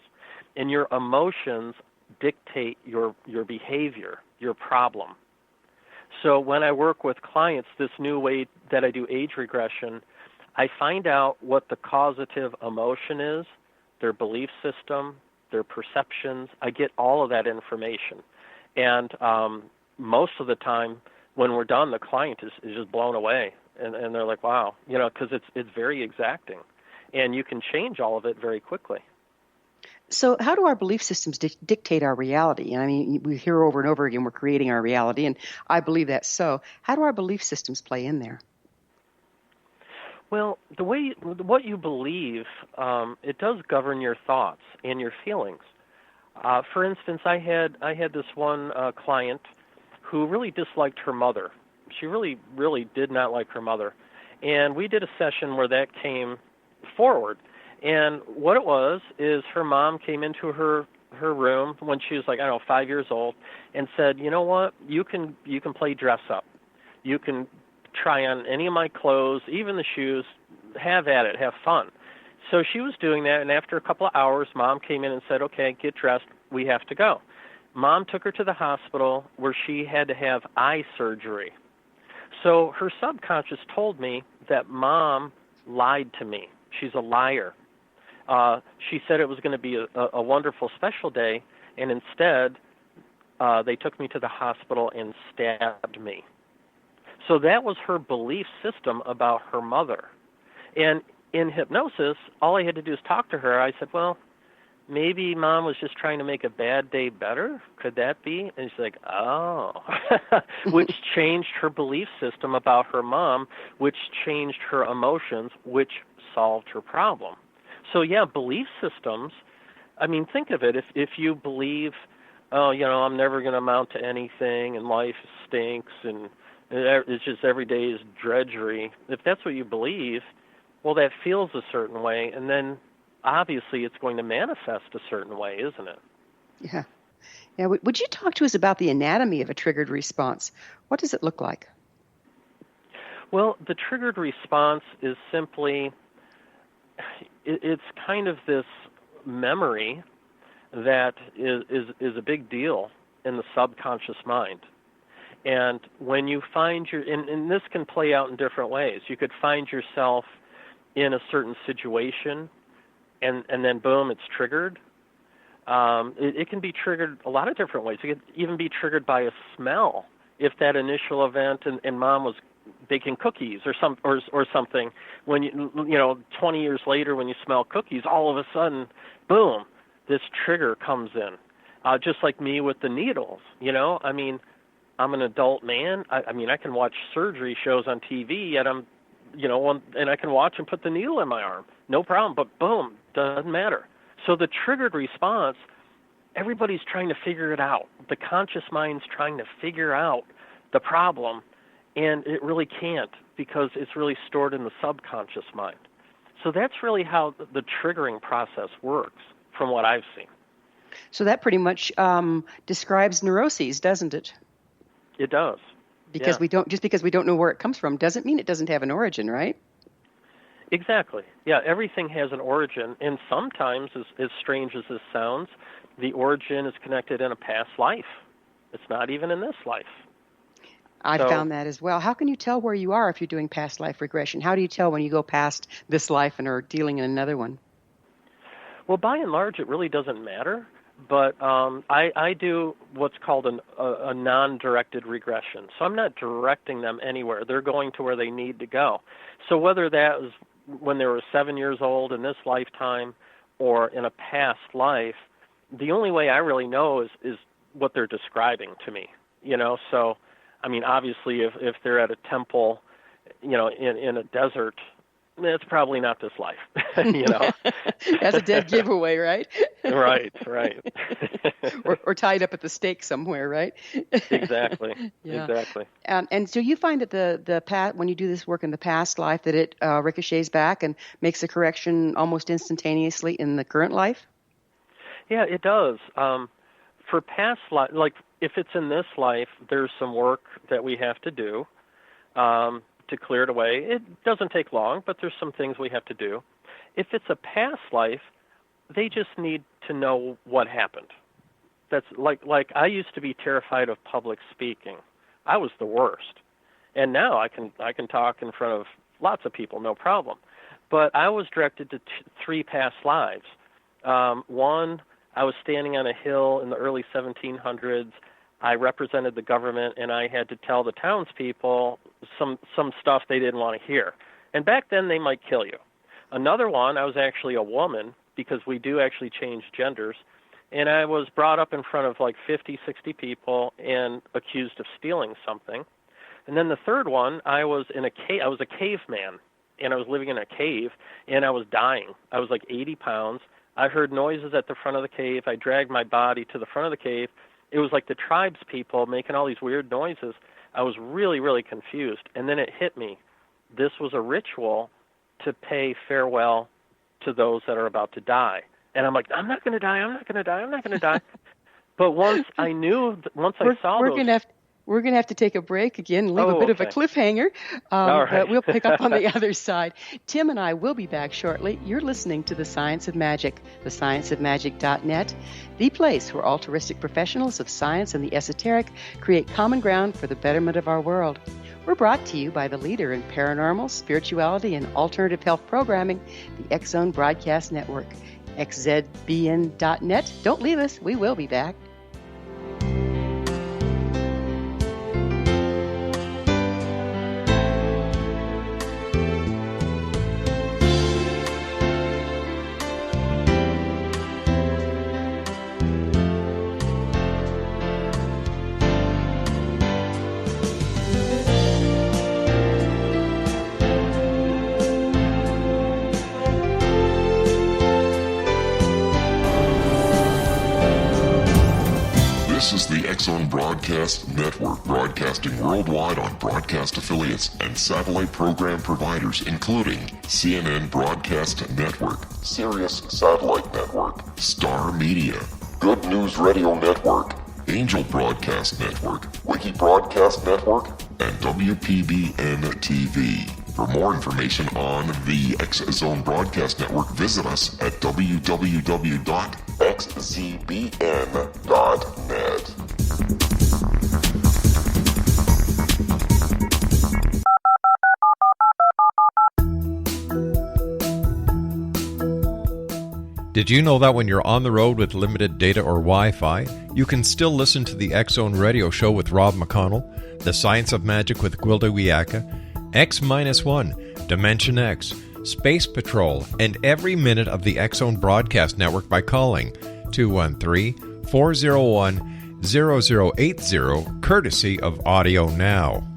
And your emotions dictate your behavior, your problem. So when I work with clients, this new way that I do age regression, I find out what the causative emotion is, their belief system, their perceptions. I get all of that information. And most of the time, when we're done, the client is just blown away. And they're like, wow, because it's very exacting. And you can change all of it very quickly. So how do our belief systems dictate our reality? I mean, we hear over and over again we're creating our reality, and I believe that's so. How do our belief systems play in there? Well, what you believe, it does govern your thoughts and your feelings. For instance, I had this one client who really disliked her mother. She really, really did not like her mother. And we did a session where that came forward. And what it was is her mom came into her room when she was like, 5 years old, and said, you know what, you can play dress up. You can try on any of my clothes, even the shoes, have at it, have fun. So she was doing that, and after a couple of hours, Mom came in and said, okay, get dressed, we have to go. Mom took her to the hospital where she had to have eye surgery. So her subconscious told me that Mom lied to me. She's a liar. She said it was going to be a wonderful special day, and instead they took me to the hospital and stabbed me. So that was her belief system about her mother. And in hypnosis, all I had to do is talk to her. I said, well, maybe Mom was just trying to make a bad day better. Could that be? And she's like, oh, which changed her belief system about her mom, which changed her emotions, which solved her problem. So, yeah, belief systems, I mean, think of it. If you believe, I'm never going to amount to anything and life stinks and it's just every day is drudgery, if that's what you believe, well, that feels a certain way, and then obviously it's going to manifest a certain way, isn't it? Yeah. Yeah. Would you talk to us about the anatomy of a triggered response? What does it look like? Well, the triggered response is simply, it's kind of this memory that is a big deal in the subconscious mind. And when you find and this can play out in different ways. You could find yourself in a certain situation, and then boom, it's triggered. It can be triggered a lot of different ways. It could even be triggered by a smell. If that initial event and Mom was baking cookies or something, when 20 years later when you smell cookies, all of a sudden, boom, this trigger comes in. Just like me with the needles, I mean, I'm an adult man. I mean, I can watch surgery shows on TV, yet I'm, and I can watch and put the needle in my arm. No problem, but boom, doesn't matter. So the triggered response, everybody's trying to figure it out. The conscious mind's trying to figure out the problem, And it really can't, because it's really stored in the subconscious mind. So that's really how the triggering process works, from what I've seen. So that pretty much describes neuroses, doesn't it? It does. Because because we don't know where it comes from doesn't mean it doesn't have an origin, right? Exactly. Yeah, everything has an origin, and sometimes, as strange as this sounds, the origin is connected in a past life. It's not even in this life. I found that as well. How can you tell where you are if you're doing past life regression? How do you tell when you go past this life and are dealing in another one? Well, by and large, it really doesn't matter. But I do what's called a non-directed regression. So I'm not directing them anywhere. They're going to where they need to go. So whether that was when they were 7 years old in this lifetime or in a past life, the only way I really know is what they're describing to me. So, I mean, obviously, if they're at a temple, in a desert, it's probably not this life, That's a dead giveaway, right? Right. or tied up at the stake somewhere, right? Exactly. Yeah. Exactly. And so you find that the past, when you do this work in the past life, that it ricochets back and makes a correction almost instantaneously in the current life? Yeah, it does. For past life, like if it's in this life, there's some work that we have to do to clear it away. It doesn't take long, but there's some things we have to do. If it's a past life, they just need to know what happened. That's like I used to be terrified of public speaking. I was the worst. And now I can talk in front of lots of people, no problem. But I was directed to 3 past lives. One, I was standing on a hill in the early 1700s. I represented the government, and I had to tell the townspeople some stuff they didn't want to hear. And back then, they might kill you. Another one, I was actually a woman, because we do actually change genders, and I was brought up in front of like 50, 60 people and accused of stealing something. And then the third one, I was in a cave. I was a caveman, and I was living in a cave, and I was dying. I was like 80 pounds. I heard noises at the front of the cave. I dragged my body to the front of the cave. It was like the tribes people making all these weird noises. I was really, really confused. And then it hit me. This was a ritual to pay farewell to those that are about to die. And I'm like, I'm not going to die. I'm not going to die. I'm not going to die. But once I saw those... We're going to have to take a break again, leave a bit of a cliffhanger, All right. but we'll pick up on the other side. Tim and I will be back shortly. You're listening to The Science of Magic, thescienceofmagic.net, the place where altruistic professionals of science and the esoteric create common ground for the betterment of our world. We're brought to you by the leader in paranormal, spirituality, and alternative health programming, the X Zone Broadcast Network, xzbn.net. Don't leave us. We will be back. This is the X Zone Broadcast Network, broadcasting worldwide on broadcast affiliates and satellite program providers, including CNN Broadcast Network, Sirius Satellite Network, Star Media, Good News Radio Network, Angel Broadcast Network, Wiki Broadcast Network, and WPBN TV. For more information on the X Zone Broadcast Network, visit us at www.xzbn.net. Did you know that when you're on the road with limited data or Wi-Fi, you can still listen to the X Zone Radio Show with Rob McConnell, The Science of Magic with Gwilda Wiyaka, X-1, Dimension X, Space Patrol, and every minute of the X Zone Broadcast Network by calling 213-401-0080, courtesy of Audio Now.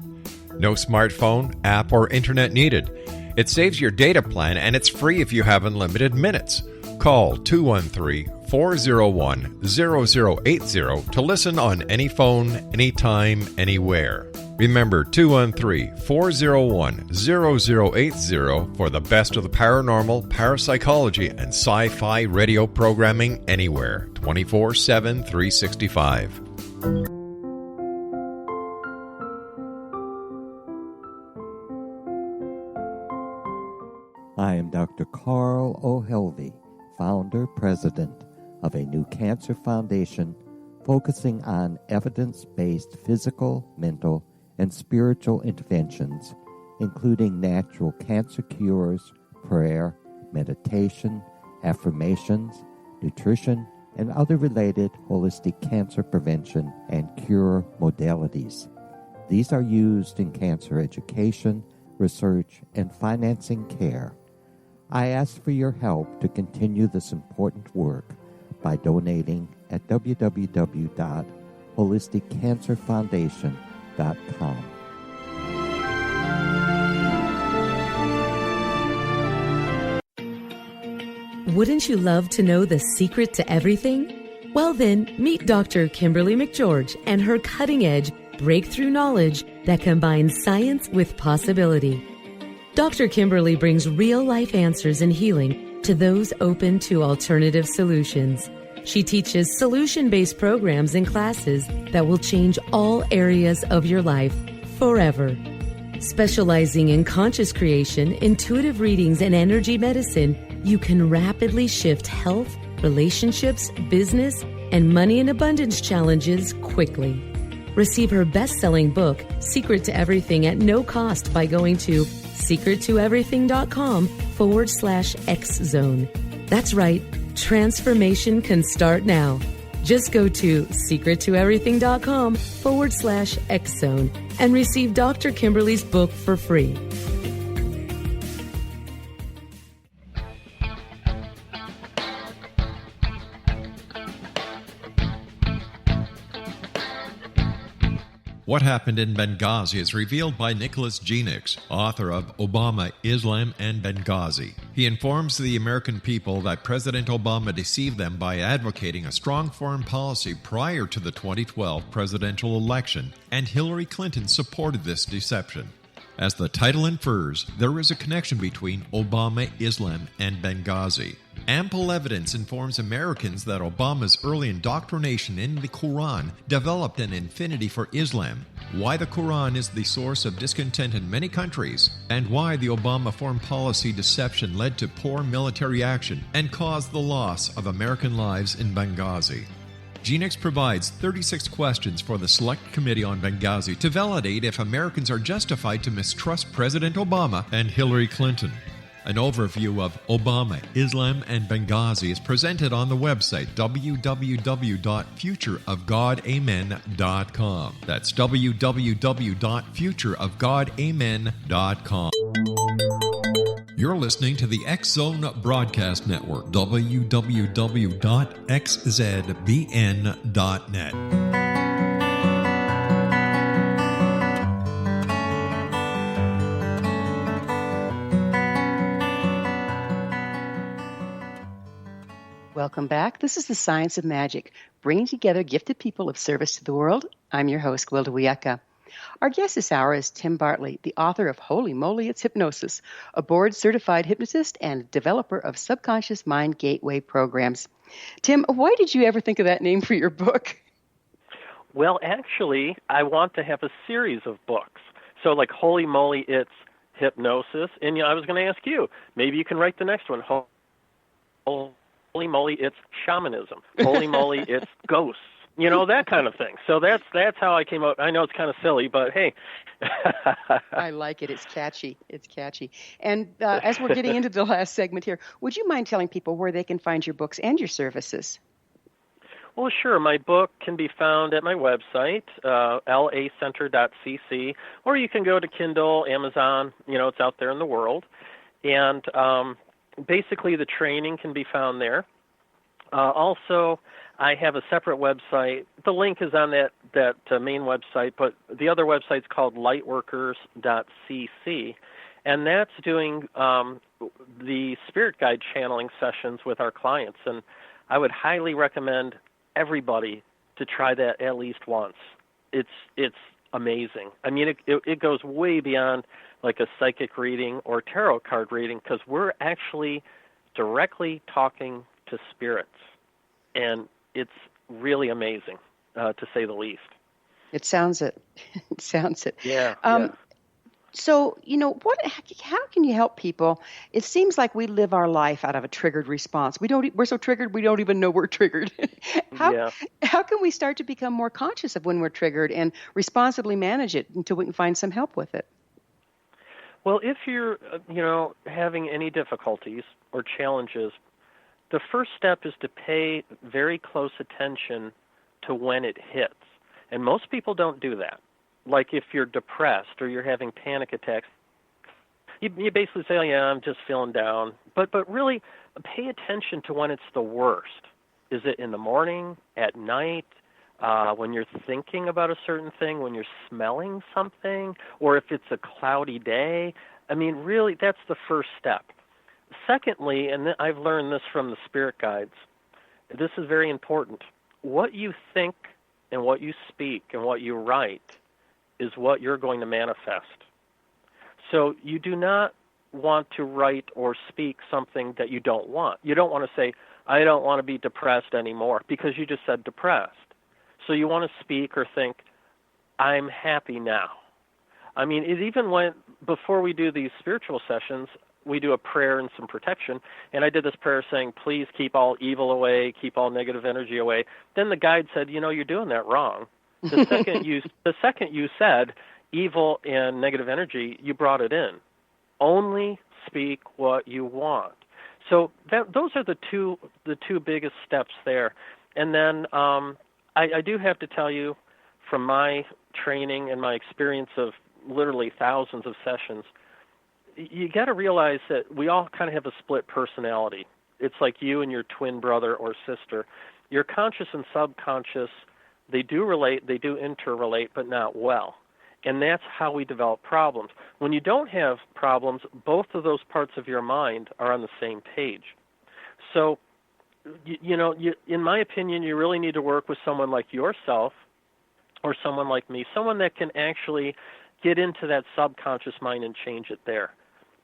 No smartphone, app, or internet needed. It saves your data plan, and it's free if you have unlimited minutes. Call 213-401-0080 to listen on any phone, anytime, anywhere. Remember 213-401-0080 for the best of the paranormal, parapsychology, and sci-fi radio programming anywhere, 24/7, 365. I am Dr. Carl O'Helvey, founder, president of a new cancer foundation focusing on evidence-based physical, mental, and spiritual interventions, including natural cancer cures, prayer, meditation, affirmations, nutrition, and other related holistic cancer prevention and cure modalities. These are used in cancer education, research, and financing care. I ask for your help to continue this important work by donating at www.holisticcancerfoundation.com. Wouldn't you love to know the secret to everything? Well then, meet Dr. Kimberly McGeorge and her cutting-edge breakthrough knowledge that combines science with possibility. Dr. Kimberly brings real-life answers and healing to those open to alternative solutions. She teaches solution-based programs and classes that will change all areas of your life forever. Specializing in conscious creation, intuitive readings, and energy medicine, you can rapidly shift health, relationships, business, and money and abundance challenges quickly. Receive her best-selling book, Secret to Everything, at no cost by going to secrettoeverything.com/X-Zone. That's right. Transformation can start now. Just go to secrettoeverything.com/X-Zone and receive Dr. Kimberly's book for free. What Happened in Benghazi is revealed by Nicholas Genix, author of Obama, Islam, and Benghazi. He informs the American people that President Obama deceived them by advocating a strong foreign policy prior to the 2012 presidential election, and Hillary Clinton supported this deception. As the title infers, there is a connection between Obama, Islam, and Benghazi. Ample evidence informs Americans that Obama's early indoctrination in the Quran developed an affinity for Islam, why the Quran is the source of discontent in many countries, and why the Obama foreign policy deception led to poor military action and caused the loss of American lives in Benghazi. Genix provides 36 questions for the Select Committee on Benghazi to validate if Americans are justified to mistrust President Obama and Hillary Clinton. An overview of Obama, Islam, and Benghazi is presented on the website www.futureofgodamen.com. That's www.futureofgodamen.com. You're listening to the X-Zone Broadcast Network, www.xzbn.net. Welcome back. This is The Science of Magic, bringing together gifted people of service to the world. I'm your host, Gwilda Wiyaka. Our guest this hour is Tim Bartley, the author of Holy Moly, It's Hypnosis, a board-certified hypnotist and developer of subconscious mind gateway programs. Tim, why did you ever think of that name for your book? Well, actually, I want to have a series of books. So like Holy Moly, It's Hypnosis. And I was going to ask you, maybe you can write the next one. Holy Moly, It's Shamanism. Holy Moly, It's Ghosts. That kind of thing. So that's how I came out. I know it's kind of silly, but hey. I like it. It's catchy. And as we're getting into the last segment here, would you mind telling people where they can find your books and your services? Well, sure. My book can be found at my website, lacenter.cc, or you can go to Kindle, Amazon. It's out there in the world. And basically the training can be found there. Also, I have a separate website. The link is on that main website, but the other website's called lightworkers.cc, and that's doing the spirit guide channeling sessions with our clients. And I would highly recommend everybody to try that at least once. It's amazing. I mean, it goes way beyond like a psychic reading or tarot card reading, because we're actually directly talking to spirits, and it's really amazing, to say the least. It sounds it. It sounds it. Yeah. So, how can you help people? It seems like we live our life out of a triggered response. We're so triggered, we don't even know we're triggered. How can we start to become more conscious of when we're triggered and responsibly manage it until we can find some help with it? Well, if you're, having any difficulties or challenges, the first step is to pay very close attention to when it hits. And most people don't do that. Like if you're depressed or you're having panic attacks, you basically say, oh, yeah, I'm just feeling down. But really, pay attention to when it's the worst. Is it in the morning, at night, when you're thinking about a certain thing, when you're smelling something, or if it's a cloudy day? I mean, really, that's the first step. Secondly, and I've learned this from the spirit guides, this is very important. What you think and what you speak and what you write is what you're going to manifest. So you do not want to write or speak something that you don't want. You don't want to say, I don't want to be depressed anymore, because you just said depressed. So you want to speak or think, I'm happy now. I mean, it even went, before we do these spiritual sessions, we do a prayer and some protection, and I did this prayer saying, please keep all evil away, keep all negative energy away. Then the guide said, you're doing that wrong. The second you said evil and negative energy, you brought it in. Only speak what you want. So those are the two biggest steps there. And then I do have to tell you, from my training and my experience of literally thousands of sessions, you got to realize that we all kind of have a split personality. It's like you and your twin brother or sister. Your conscious and subconscious, they do relate, they do interrelate, but not well. And that's how we develop problems. When you don't have problems, both of those parts of your mind are on the same page. So, in my opinion, you really need to work with someone like yourself or someone like me, someone that can actually get into that subconscious mind and change it there.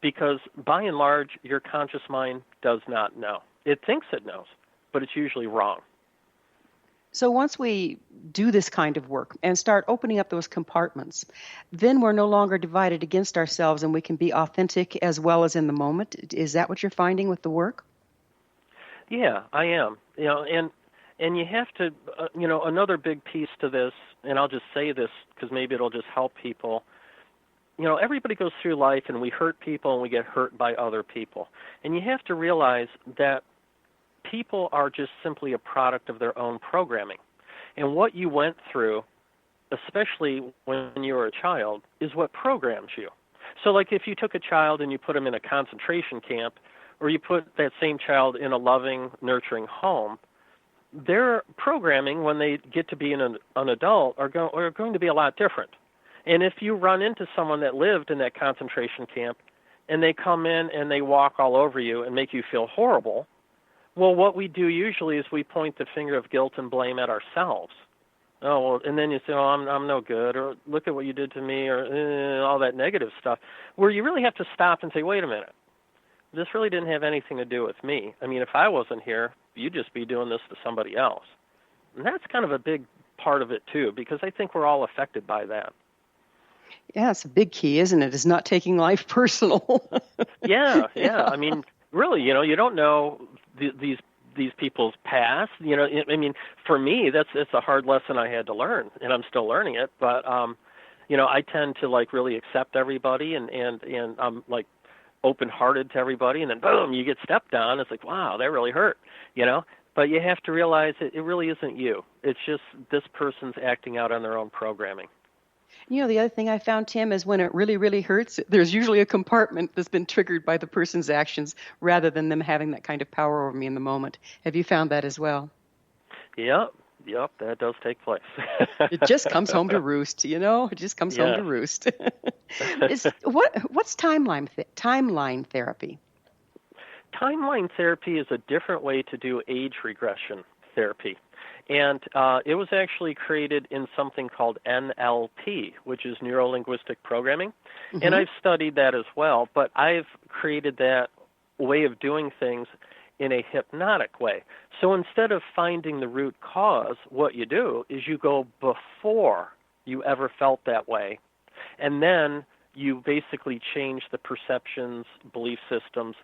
Because by and large, your conscious mind does not know. It thinks it knows, but it's usually wrong. So once we do this kind of work and start opening up those compartments, then we're no longer divided against ourselves, and we can be authentic as well as in the moment. Is that what you're finding with the work? Yeah, I am. And you have to, another big piece to this, and I'll just say this because maybe it'll just help people. Everybody goes through life and we hurt people and we get hurt by other people. And you have to realize that people are just simply a product of their own programming. And what you went through, especially when you were a child, is what programs you. So like if you took a child and you put them in a concentration camp, or you put that same child in a loving, nurturing home, their programming when they get to be an adult are going to be a lot different. And if you run into someone that lived in that concentration camp and they come in and they walk all over you and make you feel horrible, well, what we do usually is we point the finger of guilt and blame at ourselves. Oh, well, and then you say, oh, I'm no good, or look at what you did to me, or all that negative stuff, where you really have to stop and say, wait a minute, this really didn't have anything to do with me. I mean, if I wasn't here, you'd just be doing this to somebody else. And that's kind of a big part of it, too, because I think we're all affected by that. Yeah, it's a big key, isn't it? Is not taking life personal. Yeah. I mean, really, you don't know these people's past. I mean, for me, it's a hard lesson I had to learn, and I'm still learning it. But I tend to really accept everybody, and I'm open-hearted to everybody, and then boom, you get stepped on. It's like, wow, that really hurt. But you have to realize it really isn't you. It's just this person's acting out on their own programming. The other thing I found, Tim, is when it really, really hurts, there's usually a compartment that's been triggered by the person's actions rather than them having that kind of power over me in the moment. Have you found that as well? Yep, that does take place. It just comes home to roost, It just comes home to roost. What's timeline therapy? Timeline therapy is a different way to do age regression therapy. And it was actually created in something called NLP, which is Neuro-Linguistic Programming. Mm-hmm. And I've studied that as well, but I've created that way of doing things in a hypnotic way. So instead of finding the root cause, what you do is you go before you ever felt that way, and then you basically change the perceptions, belief systems,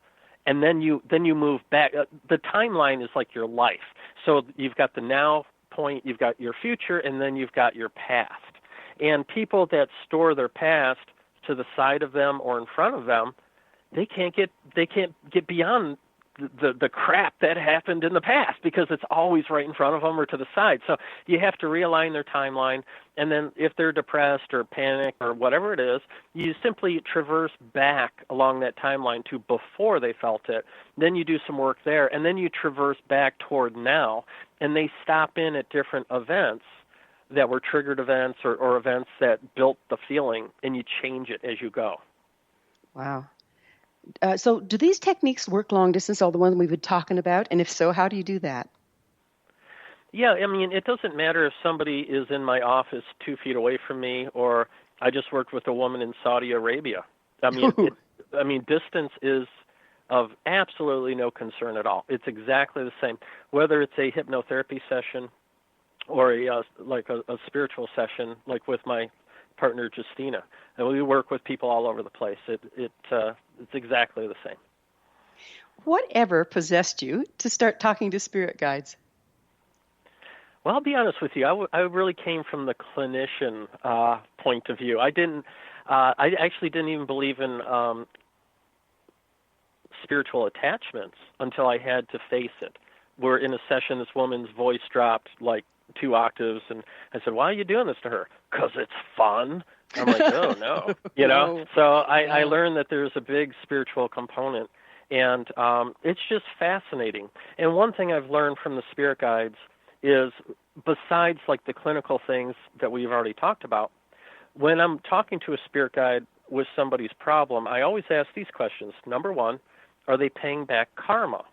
and then you move back. The timeline is like your life. So you've got the now point, you've got your future, and then you've got your past. And people that store their past to the side of them or in front of them, they can't get beyond the crap that happened in the past because it's always right in front of them or to the side. So you have to realign their timeline, and then if they're depressed or panicked or whatever it is, you simply traverse back along that timeline to before they felt it. Then you do some work there, and then you traverse back toward now, and they stop in at different events that were triggered events or events that built the feeling, and you change it as you go. Wow. So do these techniques work long distance, all the ones we've been talking about? And if so, how do you do that? Yeah, I mean, it doesn't matter if somebody is in my office 2 feet away from me, or I just worked with a woman in Saudi Arabia. I mean, distance is of absolutely no concern at all. It's exactly the same, whether it's a hypnotherapy session or a spiritual session, like with my partner Justina, and we work with people all over the place. It's exactly the same. Whatever possessed you to start talking to spirit guides? Well, I'll be honest with you. I really came from the clinician point of view. I actually didn't even believe in spiritual attachments until I had to face it. We're in a session. This woman's voice dropped like 2 octaves, and I said, "Why are you doing this to her?" "'Cause it's fun." I'm like, "Oh no," No. So I learned that there's a big spiritual component, and it's just fascinating. And one thing I've learned from the spirit guides is, besides like the clinical things that we've already talked about, when I'm talking to a spirit guide with somebody's problem, I always ask these questions. Number 1, are they paying back karma?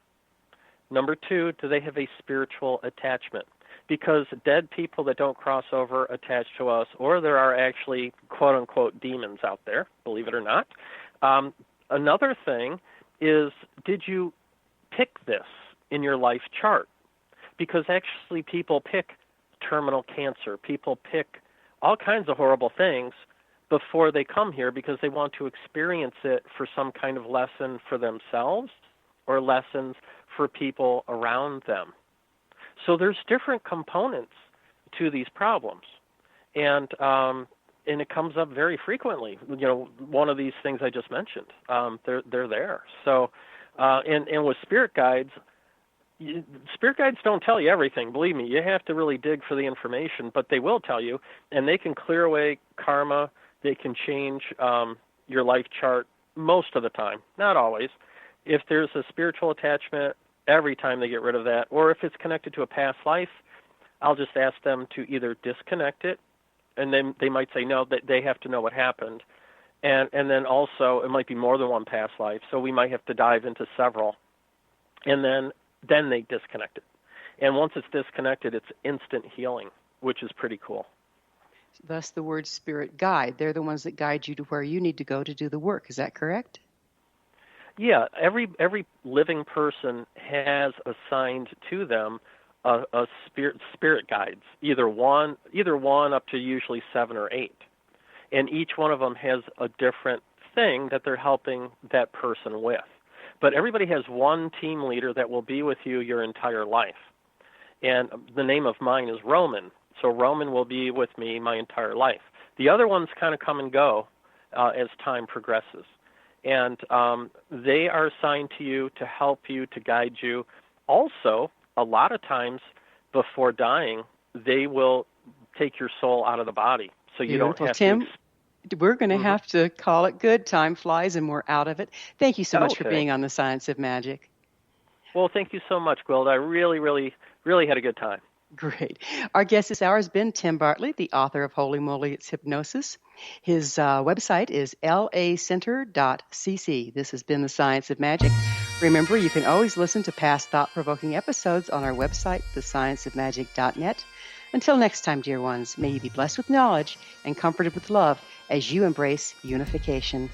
Number 2, do they have a spiritual attachment? Because dead people that don't cross over attach to us, or there are actually quote-unquote demons out there, believe it or not. Another thing is, did you pick this in your life chart? Because actually people pick terminal cancer. People pick all kinds of horrible things before they come here because they want to experience it for some kind of lesson for themselves or lessons for people around them. So there's different components to these problems, and it comes up very frequently. One of these things I just mentioned, they're there. So, and with spirit guides don't tell you everything. Believe me, you have to really dig for the information, but they will tell you, and they can clear away karma. They can change your life chart most of the time, not always. If there's a spiritual attachment, every time they get rid of that, or if it's connected to a past life, I'll just ask them to either disconnect it, and then they might say no, that they have to know what happened, and then also it might be more than one past life, so we might have to dive into several, and then they disconnect it. And once it's disconnected, it's instant healing, which is pretty cool. Thus the word spirit guide. They're the ones that guide you to where you need to go to do the work. Is that correct? Yeah, every living person has assigned to them a spirit guides, either one up to usually 7 or 8, and each one of them has a different thing that they're helping that person with. But everybody has one team leader that will be with you your entire life, and the name of mine is Roman. So Roman will be with me my entire life. The other ones kind of come and go as time progresses. And they are assigned to you to help you, to guide you. Also, a lot of times before dying, they will take your soul out of the body. So you don't have Tim, we're going to have to call it good. Time flies and we're out of it. Thank you so much for being on The Science of Magic. Well, thank you so much, Gwilda. I really, really, really had a good time. Great. Our guest this hour has been Tim Bartley, the author of Holy Moly, It's Hypnosis. His website is lacenter.cc. This has been The Science of Magic. Remember, you can always listen to past thought-provoking episodes on our website, thescienceofmagic.net. Until next time, dear ones, may you be blessed with knowledge and comforted with love as you embrace unification.